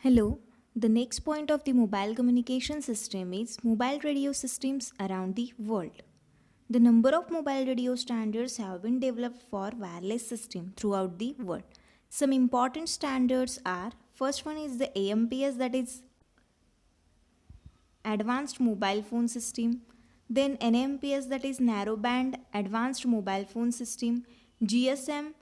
Hello. The next point of the mobile communication system is mobile radio systems around the world. The number of mobile radio standards have been developed for wireless system throughout the world. Some important standards are first one is the AMPS, that is advanced mobile phone system, then NMPS, that is narrowband advanced mobile phone system, GSM,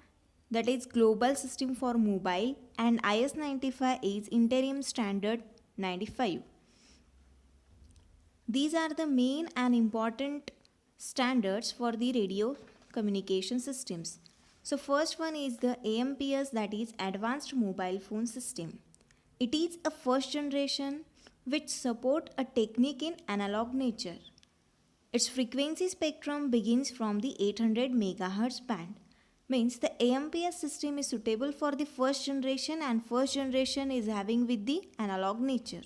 that is global system for mobile, and IS-95 is interim standard 95. These are the main and important standards for the radio communication systems. So first one is the AMPS, that is advanced mobile phone system. It is a first generation which support a technique in analog nature. Its frequency spectrum begins from the 800 MHz band. Means the AMPS system is suitable for the first generation, and first generation is having with the analog nature.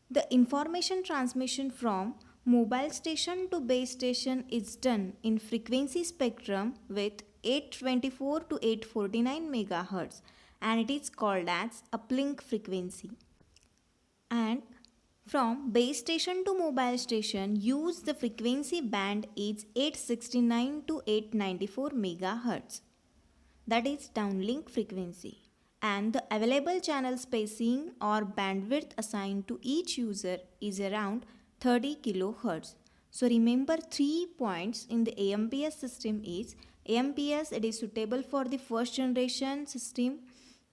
The information transmission from mobile station to base station is done in frequency spectrum with 824 to 849 MHz, and it is called as uplink frequency. And from base station to mobile station, use the frequency band is 869 to 894 MHz. That is downlink frequency. And the available channel spacing or bandwidth assigned to each user is around 30 kHz. So remember 3 points in the AMPS system is AMPS, it is suitable for the first generation system.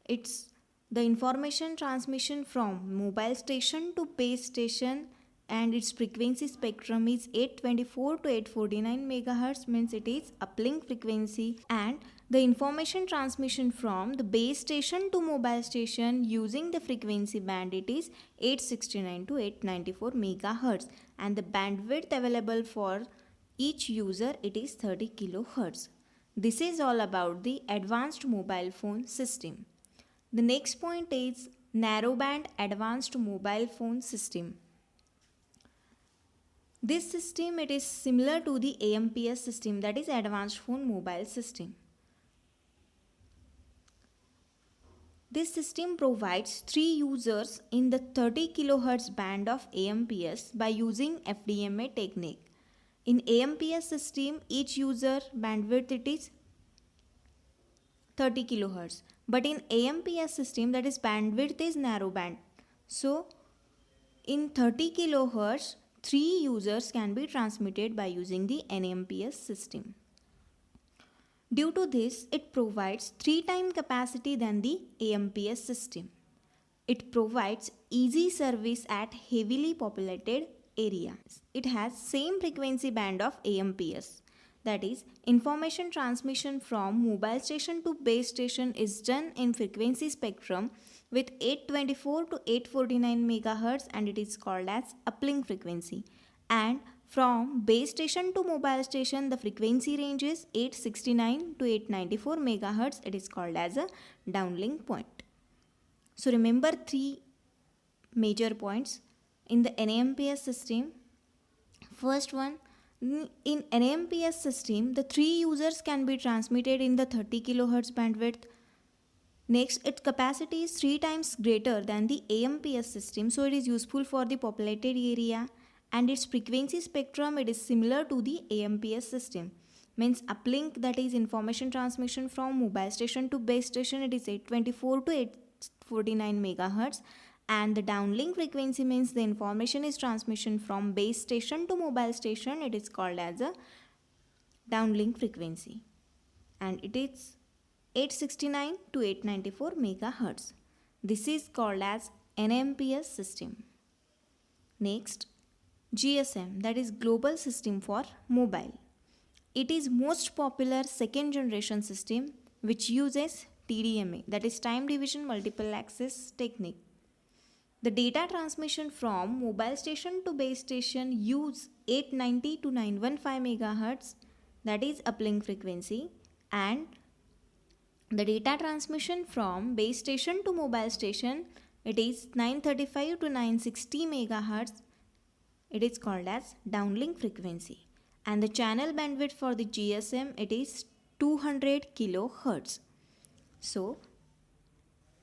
It's the information transmission from mobile station to base station, and its frequency spectrum is 824 to 849 MHz, means it is uplink frequency. And the information transmission from the base station to mobile station using the frequency band, it is 869 to 894 MHz, and the bandwidth available for each user, it is 30 kHz. This is all about the advanced mobile phone system. The next point is narrowband advanced mobile phone system. This system, it is similar to the AMPS system, that is advanced phone mobile system. This system provides 3 users in the 30 kHz band of AMPS by using FDMA technique. In AMPS system, each user bandwidth it is 30 kHz. But in AMPS system, that is bandwidth is narrowband. So in 30 kHz, 3 users can be transmitted by using the NMPS system. Due to this, it provides 3 times capacity than the AMPS system. It provides easy service at heavily populated areas. It has same frequency band of AMPS. That is, information transmission from mobile station to base station is done in frequency spectrum with 824 to 849 MHz, and it is called as uplink frequency. And from base station to mobile station, the frequency range is 869 to 894 MHz. It is called as a downlink point. So remember 3 major points in the NAMPS system. First one, in NAMPS system, the 3 users can be transmitted in the 30 kHz bandwidth. Next, its capacity is 3 times greater than the AMPS system, so it is useful for the populated area. And its frequency spectrum, it is similar to the AMPS system. Means uplink, that is information transmission from mobile station to base station, it is 824 to 849 MHz. And the downlink frequency means the information is transmission from base station to mobile station, it is called as a downlink frequency. And it is 869 to 894 MHz. This is called as NMPS system. Next, GSM, that is global system for mobile. It is most popular second generation system which uses TDMA, that is time division multiple access technique. The data transmission from mobile station to base station use 890 to 915 MHz, that is uplink frequency, and the data transmission from base station to mobile station, it is 935 to 960 MHz. It is called as downlink frequency. And the channel bandwidth for the GSM, it is 200 kHz. So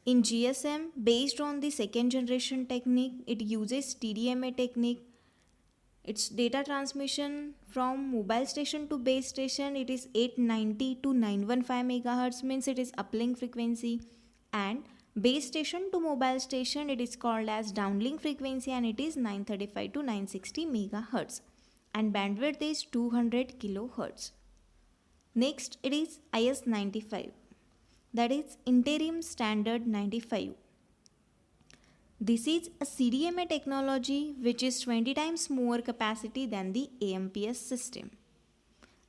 In GSM, based on the second generation technique, it uses TDMA technique. Its data transmission from mobile station to base station, it is 890 to 915 megahertz, means it is uplink frequency, and base station to mobile station, it is called as downlink frequency, and it is 935 to 960 megahertz, and bandwidth is 200 kilohertz. Next, it is IS-95, that is Interim Standard 95. This is a CDMA technology which is 20 times more capacity than the AMPS system.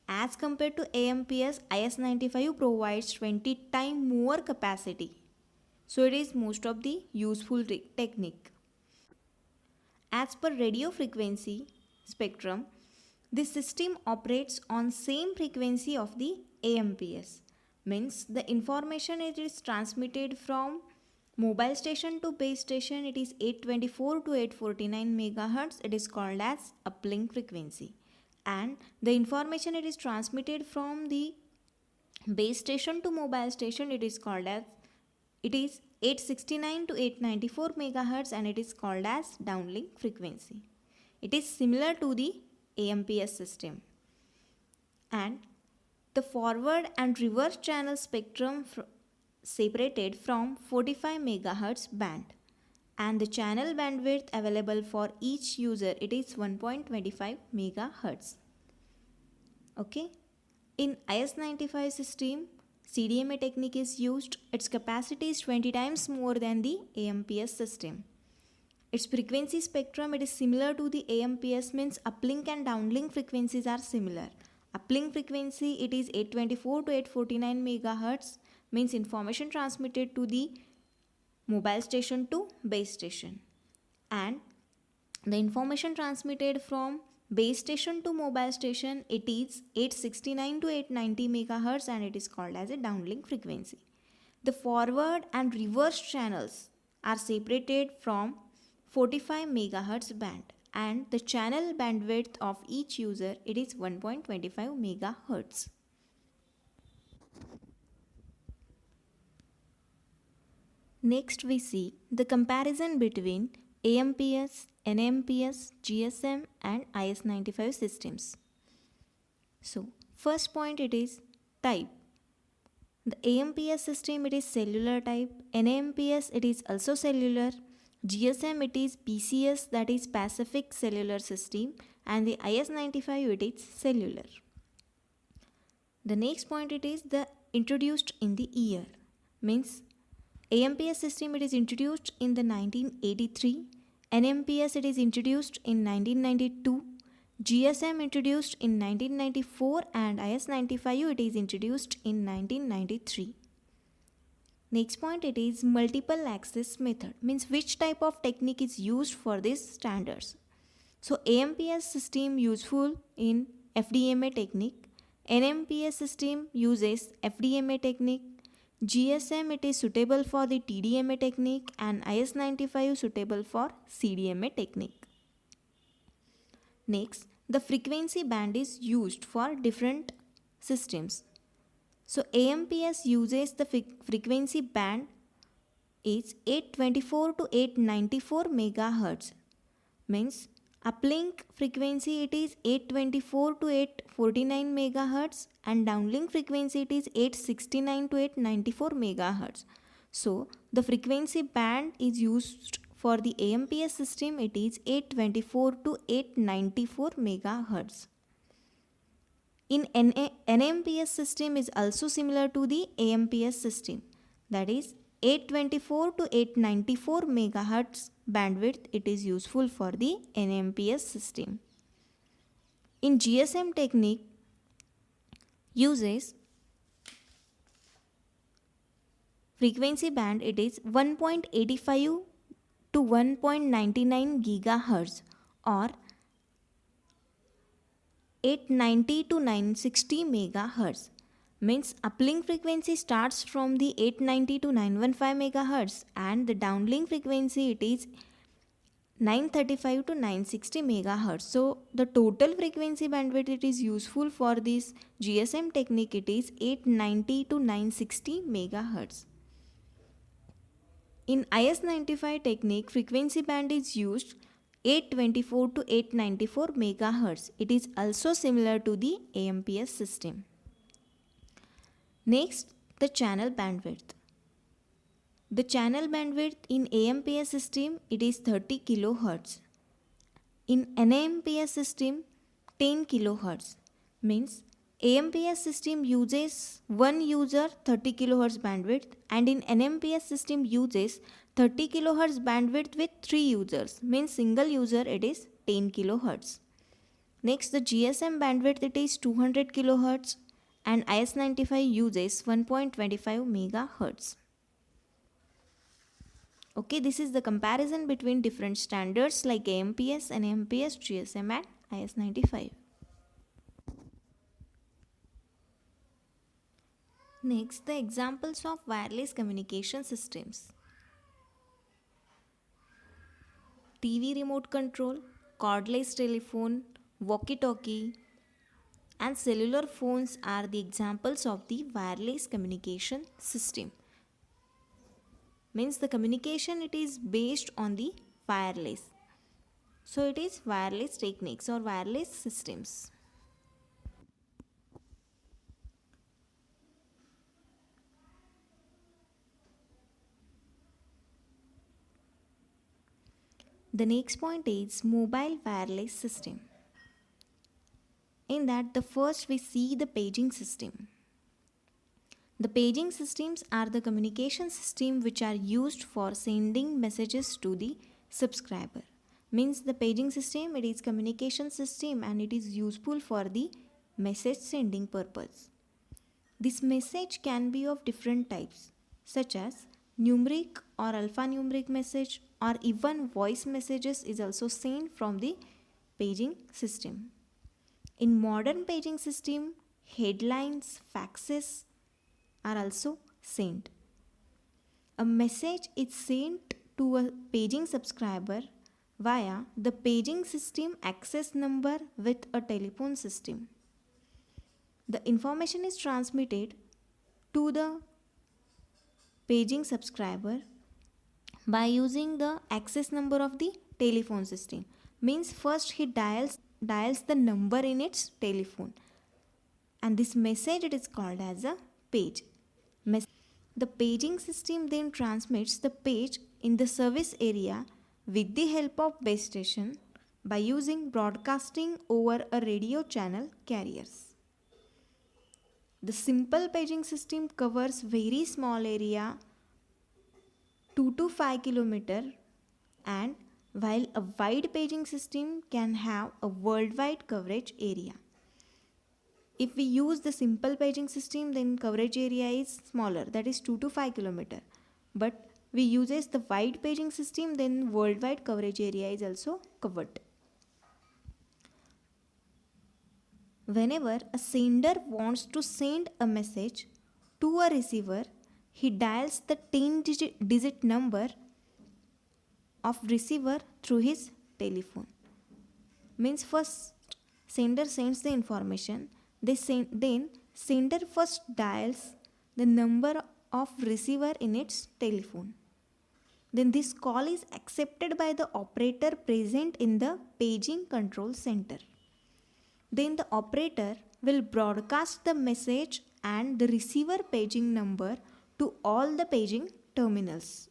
As compared to AMPS, IS-95 provides 20 times more capacity. So it is most of the useful technique. As per radio frequency spectrum, this system operates on same frequency of the AMPS. Means the information it is transmitted from mobile station to base station, it is 824 to 849 megahertz, it is called as uplink frequency. And the information it is transmitted from the base station to mobile station, it is 869 to 894 megahertz, and it is called as downlink frequency. It is similar to the AMPS system. And the forward and reverse channel spectrum separated from 45 megahertz band, and the channel bandwidth available for each user, it is 1.25 megahertz. Okay, in IS-95 system, CDMA technique is used. Its capacity is 20 times more than the AMPS system. Its frequency spectrum, it is similar to the AMPS, means uplink and downlink frequencies are similar. Uplink frequency, it is 824 to 849 megahertz, means information transmitted to the mobile station to base station, and the information transmitted from base station to mobile station, it is 869 to 890 megahertz, and it is called as a downlink frequency. The forward and reverse channels are separated from 45 megahertz band, and the channel bandwidth of each user, it is 1.25 megahertz. Next we see the comparison between AMPS, NMPS, GSM and IS-95 systems. So first point, it is type. The AMPS system, it is cellular type. NMPS, it is also cellular. GSM, it is PCS, that is Pacific Cellular System, and the IS-95, it is cellular. The next point, it is the introduced in the year, means AMPS system, it is introduced in the 1983, NMPS, it is introduced in 1992, GSM introduced in 1994, and IS-95, it is introduced in 1993. Next point, it is multiple access method, means which type of technique is used for these standards. So AMPS system useful in FDMA technique, NMPS system uses FDMA technique, GSM, it is suitable for the TDMA technique, and IS-95 suitable for CDMA technique. Next, the frequency band is used for different systems. So AMPS uses the frequency band is 824 to 894 megahertz, means uplink frequency, it is 824 to 849 megahertz, and downlink frequency, it is 869 to 894 megahertz. So the frequency band is used for the AMPS system, it is 824 to 894 megahertz. In NMPS system is also similar to the AMPS system, that is 824 to 894 megahertz bandwidth, it is useful for the NMPS system. In GSM technique uses frequency band, it is 1.85 to 1.99 gigahertz or 890 to 960 megahertz, means uplink frequency starts from the 890 to 915 megahertz, and the downlink frequency, it is 935 to 960 megahertz. So the total frequency bandwidth it is useful for this GSM technique, it is 890 to 960 megahertz. In IS-95 technique, frequency band is used 824 to 894 MHz. It is also similar to the AMPS system. Next, the channel bandwidth. The channel bandwidth in AMPS system, it is 30 kHz. In NAMPS system, 10 kHz. Means AMPS system uses one user 30 kHz bandwidth, and in NMPS system uses 30 kHz bandwidth with 3 users. Means single user it is 10 kHz. Next, the GSM bandwidth it is 200 kHz and IS-95 uses 1.25 MHz. Okay, this is the comparison between different standards like AMPS, NMPS, GSM and IS-95. Next, the examples of wireless communication systems. TV remote control, cordless telephone, walkie-talkie and cellular phones are the examples of the wireless communication system. Means the communication it is based on the wireless. So it is wireless techniques or wireless systems. The next point is mobile wireless system. In that, the first we see the paging system. The paging systems are the communication system which are used for sending messages to the subscriber. Means the paging system it is communication system and it is useful for the message sending purpose. This message can be of different types such as numeric or alphanumeric message, or even voice messages is also sent from the paging system. In modern paging system, headlines, faxes are also sent. A message is sent to a paging subscriber via the paging system access number with a telephone system. The information is transmitted to the paging subscriber by using the access number of the telephone system. Means first he dials the number in its telephone, and this message it is called as a page. The paging system then transmits the page in the service area with the help of base station by using broadcasting over a radio channel carriers. The simple paging system covers very small area 2 to 5 km, and while a wide paging system can have a worldwide coverage area. If we use the simple paging system, then coverage area is smaller, that is 2 to 5 km. But we uses the wide paging system, then worldwide coverage area is also covered. Whenever a sender wants to send a message to a receiver, he dials the 10-digit number of receiver through his telephone. Means first sender sends the information, then sender first dials the number of receiver in its telephone. Then this call is accepted by the operator present in the paging control center. Then the operator will broadcast the message and the receiver paging number to all the paging terminals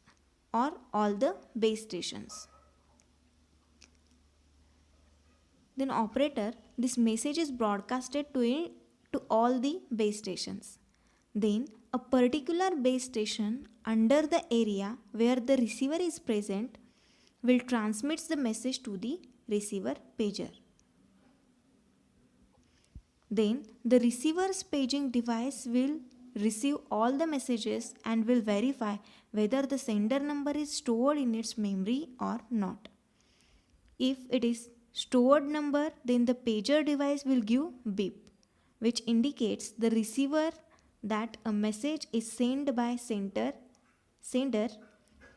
or all the base stations. Then operator, this message is broadcasted to all the base stations. Then a particular base station under the area where the receiver is present will transmit the message to the receiver pager. Then the receiver's paging device will receive all the messages and will verify whether the sender number is stored in its memory or not. If it is stored number, then the pager device will give beep, which indicates the receiver that a message is sent by sender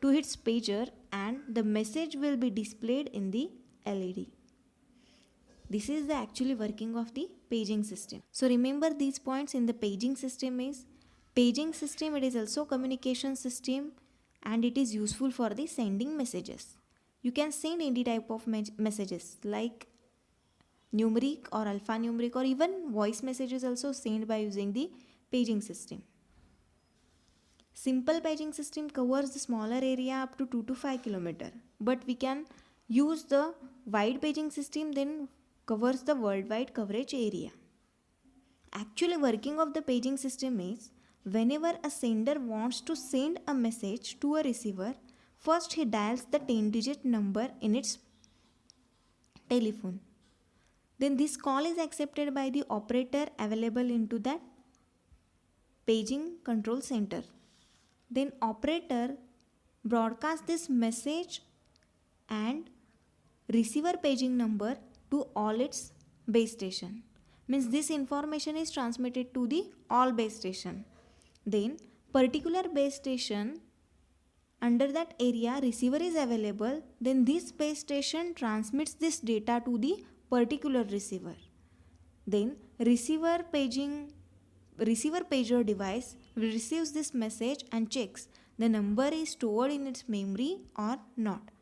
to its pager, and the message will be displayed in the LED. This is the actually working of the paging system. So remember these points in the paging system is, paging system it is also communication system, and it is useful for the sending messages. You can send any type of messages like numeric or alphanumeric or even voice messages also sent by using the paging system. Simple paging system covers the smaller area up to 2 to 5 kilometer, but we can use the wide paging system then covers the worldwide coverage area. Actually, working of the paging system is whenever a sender wants to send a message to a receiver, first he dials the 10-digit number in its telephone. Then this call is accepted by the operator available into that paging control center. Then operator broadcasts this message and receiver paging number to all its base station. Means this information is transmitted to the all base station. Then particular base station under that area receiver is available, then this base station transmits this data to the particular receiver. Then receiver pager device receives this message and checks the number is stored in its memory or not.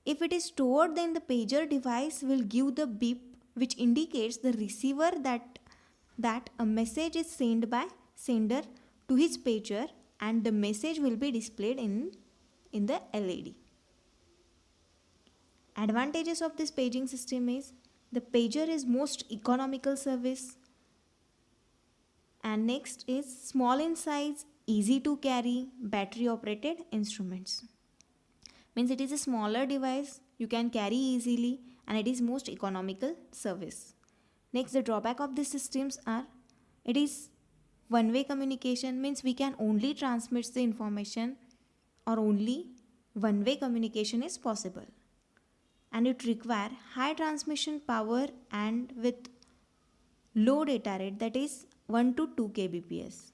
If it is stored, then the pager device will give the beep which indicates the receiver that a message is sent by sender to his pager, and the message will be displayed in the LED. Advantages of this paging system is the pager is most economical service, and next is small in size, easy to carry, battery operated instruments. Means it is a smaller device, you can carry easily, and it is most economical service. Next, the drawback of these systems are it is one-way communication, means we can only transmit the information or only one-way communication is possible, and it require high transmission power and with low data rate, that is 1 to 2 kbps.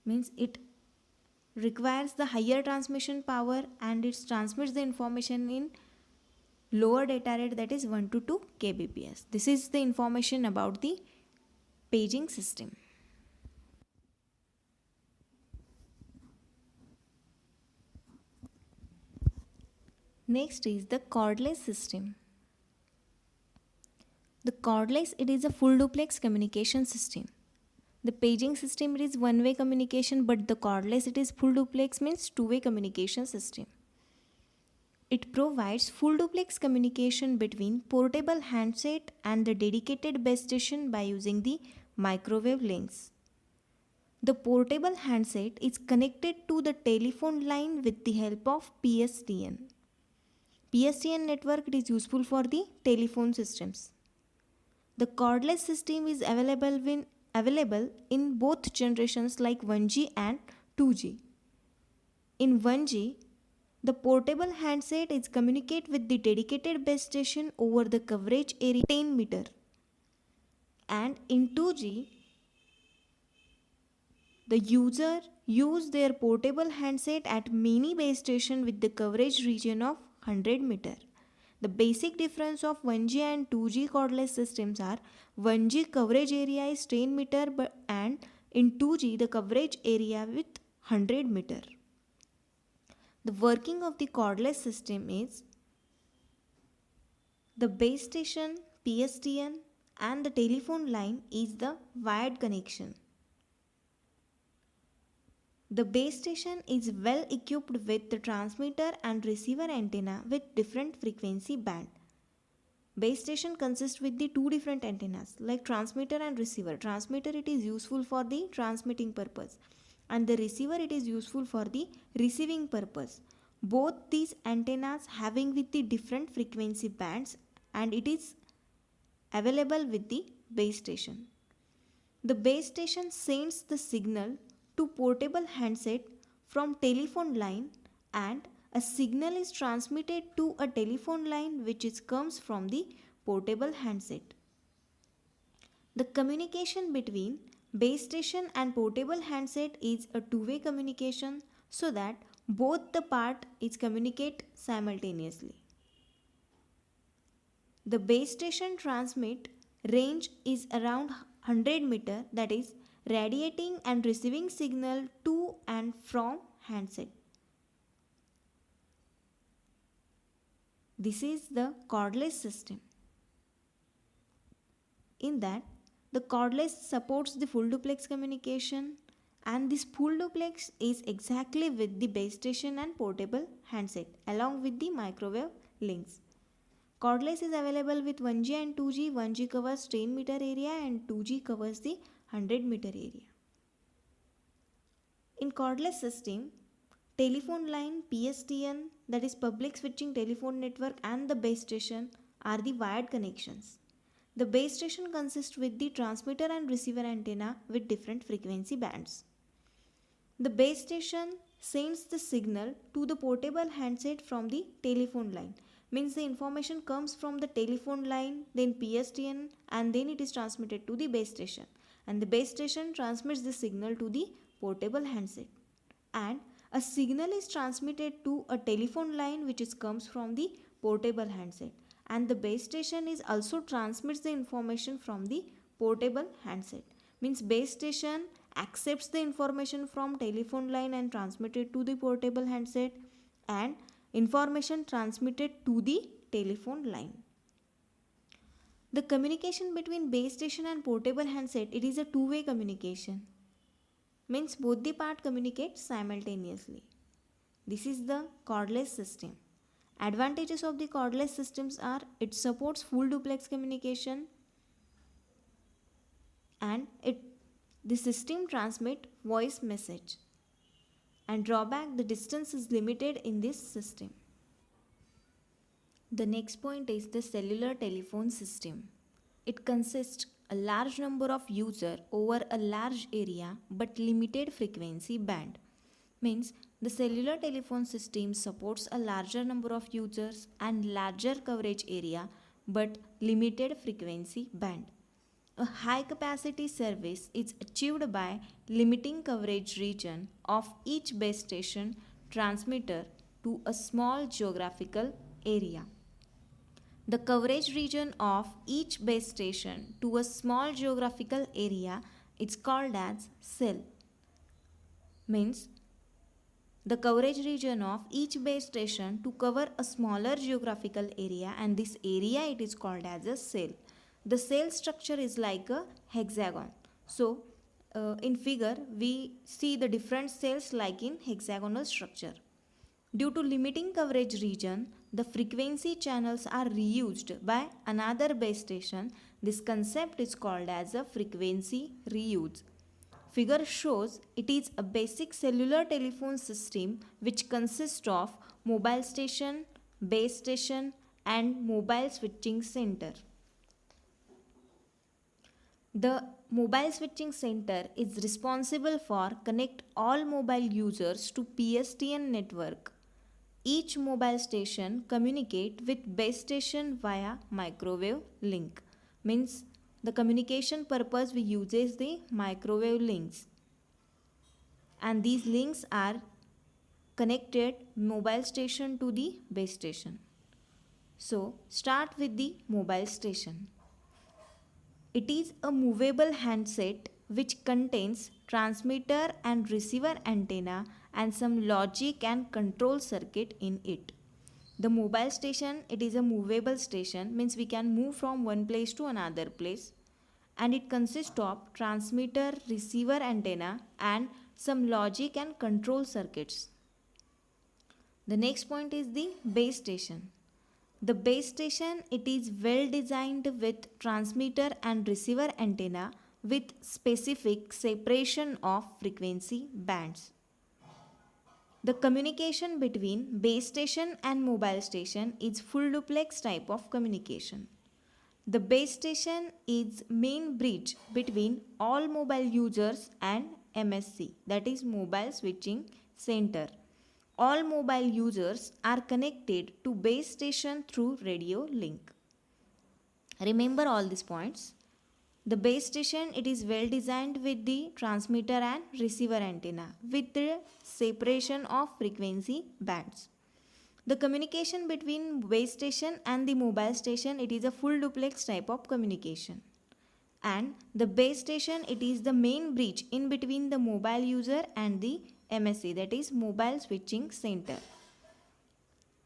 Means it requires the higher transmission power and it transmits the information in lower data rate, that is 1 to 2 kbps. This is the information about the paging system. Next is the cordless system. The cordless, it is a full duplex communication system. The paging system, it is one-way communication, but the cordless, it is full duplex, means two-way communication system. It provides full duplex communication between portable handset and the dedicated base station by using the microwave links. The portable handset is connected to the telephone line with the help of PSTN. PSTN network, it is useful for the telephone systems. The cordless system is available in both generations like 1G and 2G. In 1G, the portable handset is communicate with the dedicated base station over the coverage area 10 meter. And in 2G, the user use their portable handset at many base station with the coverage region of 100 meter. The basic difference of 1G and 2G cordless systems are 1G coverage area is 10 meter and in 2G the coverage area with 100 meter. The working of the cordless system is the base station, PSTN and the telephone line is the wired connection. The base station is well equipped with the transmitter and receiver antenna with different frequency band. Base station consists with the two different antennas like transmitter and receiver. Transmitter, it is useful for the transmitting purpose, and the receiver, it is useful for the receiving purpose. Both these antennas having with the different frequency bands, and it is available with the base station. The base station sends the signal to portable handset from telephone line, and a signal is transmitted to a telephone line which comes from the portable handset. The communication between base station and portable handset is a two-way communication, so that both the part is communicate simultaneously. The base station transmit range is around 100 meter, that is radiating and receiving signal to and from handset. This is the cordless system. In that, the cordless supports the full duplex communication, and this full duplex is exactly with the base station and portable handset along with the microwave links. Cordless is available with 1G and 2G. 1G covers 10 meter area and 2G covers the 100 meter area. In cordless system, telephone line PSTN, that is public switching telephone network, and the base station are the wired connections. The base station consists with the transmitter and receiver antenna with different frequency bands. The base station sends the signal to the portable handset from the telephone line. Means the information comes from the telephone line, then PSTN, and then it is transmitted to the base station. And the base station transmits the signal to the portable handset. And a signal is transmitted to a telephone line which comes from the portable handset. And the base station is also transmits the information from the portable handset. Means base station accepts the information from telephone line and transmitted to the portable handset, and information transmitted to the telephone line. The communication between base station and portable handset, it is a two-way communication. Means both the part communicate simultaneously. This is the cordless system. Advantages of the cordless systems are it supports full duplex communication, and the system transmit voice message. And drawback, the distance is limited in this system. The next point is the cellular telephone system. It consists a large number of users over a large area but limited frequency band. Means the cellular telephone system supports a larger number of users and larger coverage area but limited frequency band. A high capacity service is achieved by limiting coverage region of each base station transmitter to a small geographical area. The coverage region of each base station to a small geographical area is called as cell. Means the coverage region of each base station to cover a smaller geographical area, and this area it is called as a cell. The cell structure is like a hexagon. So in figure we see the different cells like in hexagonal structure. Due to limiting coverage region, the frequency channels are reused by another base station. This concept is called as a frequency reuse. Figure shows it is a basic cellular telephone system which consists of mobile station, base station, and mobile switching center. The mobile switching center is responsible for connect all mobile users to PSTN network. Each mobile station communicate with base station via microwave link. Means the communication purpose we uses the microwave links, and these links are connected mobile station to the base station. So start with the mobile station. It is a movable handset which contains transmitter and receiver antenna and some logic and control circuit in it. The mobile station, it is a movable station, means we can move from one place to another place, and it consists of transmitter, receiver antenna and some logic and control circuits. The next point is the base station. The base station, it is well designed with transmitter and receiver antenna with specific separation of frequency bands. The communication between base station and mobile station is full duplex type of communication. The base station is main bridge between all mobile users and MSC, that is mobile switching center. All mobile users are connected to base station through radio link. Remember all these points. The base station, it is well designed with the transmitter and receiver antenna with the separation of frequency bands. The communication between base station and the mobile station, it is a full duplex type of communication. And the base station, it is the main bridge in between the mobile user and the MSC, that is Mobile Switching Center.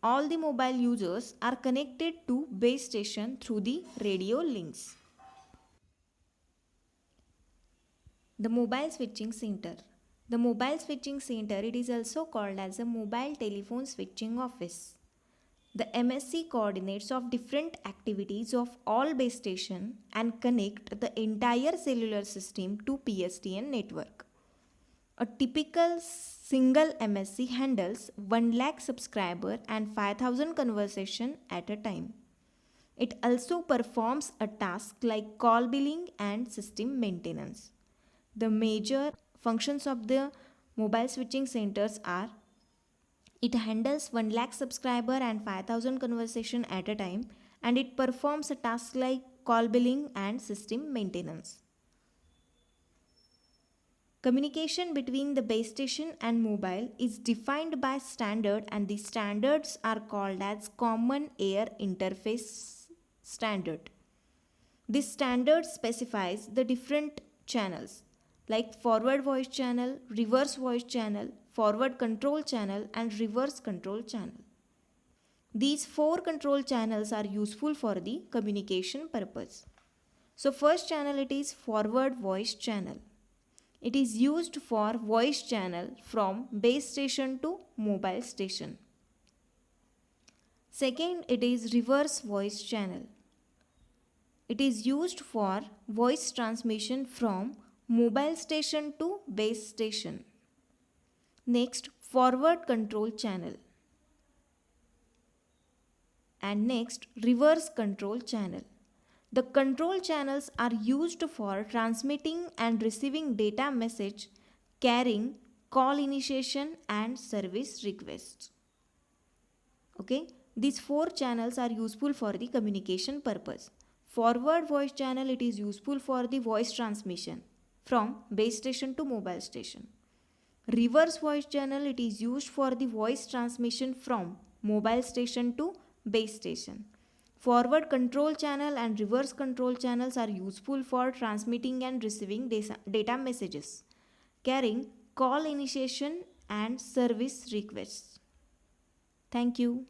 All the mobile users are connected to base station through the radio links. The Mobile Switching Center. The Mobile Switching Center, it is also called as a Mobile Telephone Switching Office. The MSC coordinates of different activities of all base station and connect the entire cellular system to PSTN network. A typical single MSC handles 1 lakh subscriber and 5,000 conversation at a time. It also performs a task like call billing and system maintenance. The major functions of the mobile switching centers are: it handles 1 lakh subscriber and 5,000 conversation at a time, and it performs a task like call billing and system maintenance. Communication between the base station and mobile is defined by standard, and the standards are called as Common Air Interface Standard. This standard specifies the different channels like forward voice channel, reverse voice channel, forward control channel and reverse control channel. These 4 control channels are useful for the communication purpose. So first channel, it is forward voice channel. It is used for voice channel from base station to mobile station. Second, it is reverse voice channel. It is used for voice transmission from mobile station to base station. Next, forward control channel. And next, reverse control channel. The control channels are used for transmitting and receiving data message carrying call initiation and service requests. Okay, these 4 channels are useful for the communication purpose. Forward voice channel, it is useful for the voice transmission from base station to mobile station. Reverse voice channel, it is used for the voice transmission from mobile station to base station. Forward control channel and reverse control channels are useful for transmitting and receiving data messages carrying call initiation and service requests. Thank you.